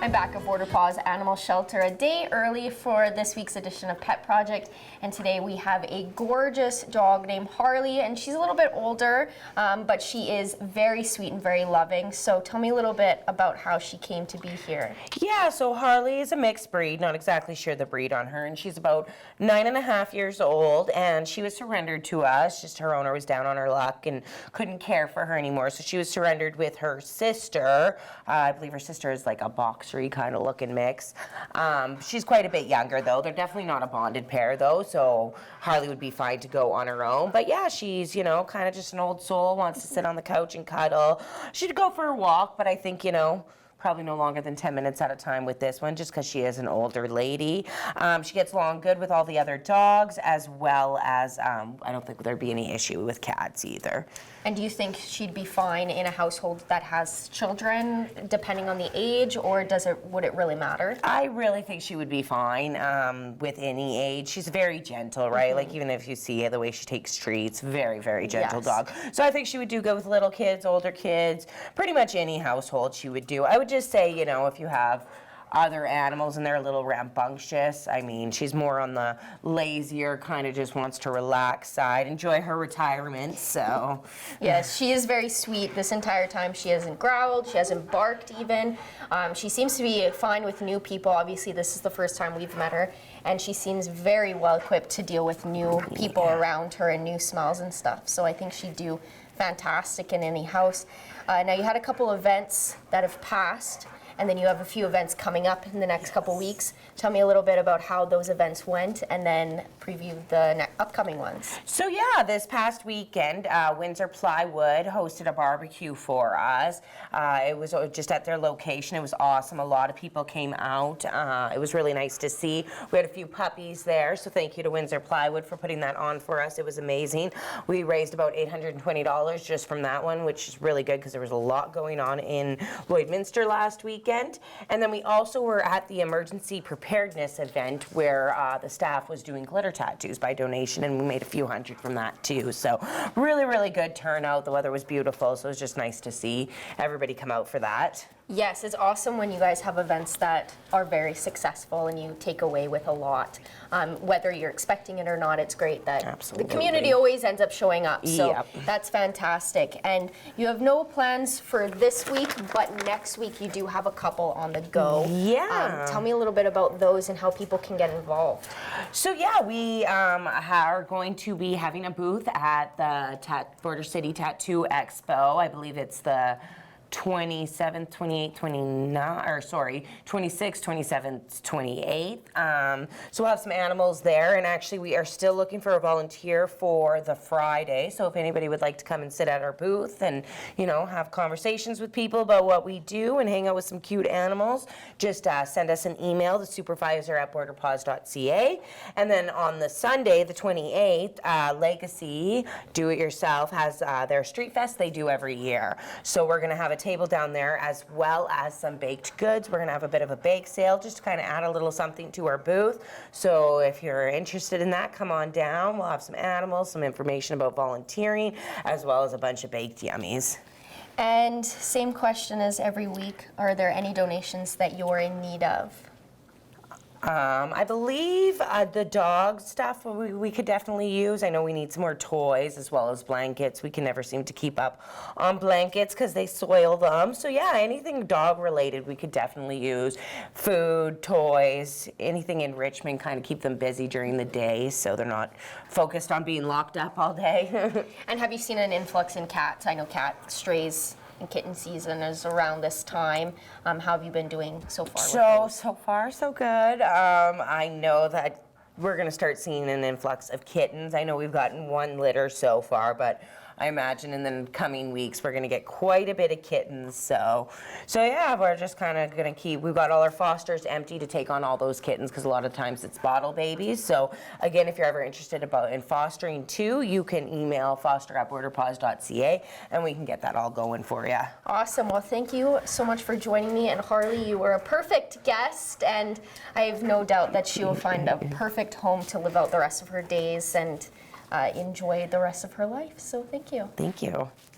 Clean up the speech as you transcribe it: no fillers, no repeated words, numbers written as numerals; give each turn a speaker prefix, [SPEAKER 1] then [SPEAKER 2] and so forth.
[SPEAKER 1] I'm back at Border Paws Animal Shelter a day early for this week's edition of Pet Project, and today we have a gorgeous dog named Harley, and she's a little bit older, but she is very sweet and very loving. So tell me a little bit about how she came to be here.
[SPEAKER 2] Yeah, so Harley is a mixed breed, not exactly sure the breed on her, and she's about 9.5 years old, and she was surrendered to us. Just her owner was down on her luck and couldn't care for her anymore, so she was surrendered with her sister. I believe her sister is like a boxery kind of looking mix. She's quite a bit younger though. They're definitely not a bonded pair though, so Harley would be fine to go on her own. But yeah, she's, you know, kind of just an old soul, wants to sit on the couch and cuddle. She'd go for a walk, but I think, you know, probably no longer than 10 minutes at a time with this one, just because she is an older lady. She gets along good with all the other dogs, as well as I don't think there'd be any issue with cats either.
[SPEAKER 1] And do you think she'd be fine in a household that has children, depending on the age, or would it really matter?
[SPEAKER 2] I really think she would be fine with any age. She's very gentle, right? Like even if you see the way she takes treats, very, very gentle dog. So I think she would do good with little kids, older kids, pretty much any household she would do. I would just say, you know, if you have other animals and they're a little rambunctious, I mean, she's more on the lazier, kind of just wants to relax side, enjoy her retirement, so.
[SPEAKER 1] Yes, she is very sweet this entire time. She hasn't growled, she hasn't barked even. She seems to be fine with new people. Obviously, this is the first time we've met her, and she seems very well equipped to deal with new people around her and new smells and stuff. So I think she'd do fantastic in any house. Now, you had a couple events that have passed, and then you have a few events coming up in the next couple weeks. Tell me a little bit about how those events went, and then preview the upcoming ones.
[SPEAKER 2] So yeah, this past weekend, Windsor Plywood hosted a barbecue for us. It was just at their location. It was awesome. A lot of people came out. It was really nice to see. We had a few puppies there, so thank you to Windsor Plywood for putting that on for us. It was amazing. We raised about $820 just from that one, which is really good because there was a lot going on in Lloydminster last weekend. And then we also were at the emergency preparedness event where the staff was doing glitter tattoos by donation, and we made a few hundred from that too. So really, really good turnout. The weather was beautiful, so it was just nice to see everybody come out for that.
[SPEAKER 1] Yes, it's awesome when you guys have events that are very successful and you take away with a lot. Whether you're expecting it or not, it's great that the community always ends up showing up. So that's fantastic. And you have no plans for this week, but next week you do have a couple on the go.
[SPEAKER 2] Yeah.
[SPEAKER 1] Tell me a little bit about those and how people can get involved.
[SPEAKER 2] So yeah, we are going to be having a booth at the Border City Tattoo Expo. I believe it's the 27th, 28th, 26th, 27th, 28th. So we'll have some animals there, and actually we are still looking for a volunteer for the Friday. So if anybody would like to come and sit at our booth and, you know, have conversations with people about what we do and hang out with some cute animals, just send us an email to supervisor@borderpaws.ca. And then on the Sunday, the 28th, Legacy Do It Yourself has their Street Fest they do every year. So we're going to have a table down there as well as some baked goods. We're going to have a bit of a bake sale just to kind of add a little something to our booth. So if you're interested in that, come on down. We'll have some animals, some information about volunteering, as well as a bunch of baked yummies.
[SPEAKER 1] And same question as every week, are there any donations that you're in need of?
[SPEAKER 2] I believe the dog stuff we could definitely use. I know we need some more toys as well as blankets. We can never seem to keep up on blankets because they soil them. So yeah, anything dog related we could definitely use. Food, toys, anything enrichment, kind of keep them busy during the day so they're not focused on being locked up all day.
[SPEAKER 1] And have you seen an influx in cats? I know cat strays and kitten season is around this time. How have you been doing so far?
[SPEAKER 2] So far, so good. I know that we're going to start seeing an influx of kittens. I know we've gotten one litter so far, but I imagine in the coming weeks we're going to get quite a bit of kittens. So yeah, we're just kind of going to keep, we've got all our fosters empty to take on all those kittens because a lot of times it's bottle babies. So again, if you're ever interested in fostering too, you can email foster@borderpaws.ca and we can get that all going for you.
[SPEAKER 1] Awesome. Well, thank you so much for joining me. And Harley, you were a perfect guest, and I have no doubt that she will find a perfect home to live out the rest of her days and enjoy the rest of her life. So thank you.
[SPEAKER 2] Thank you.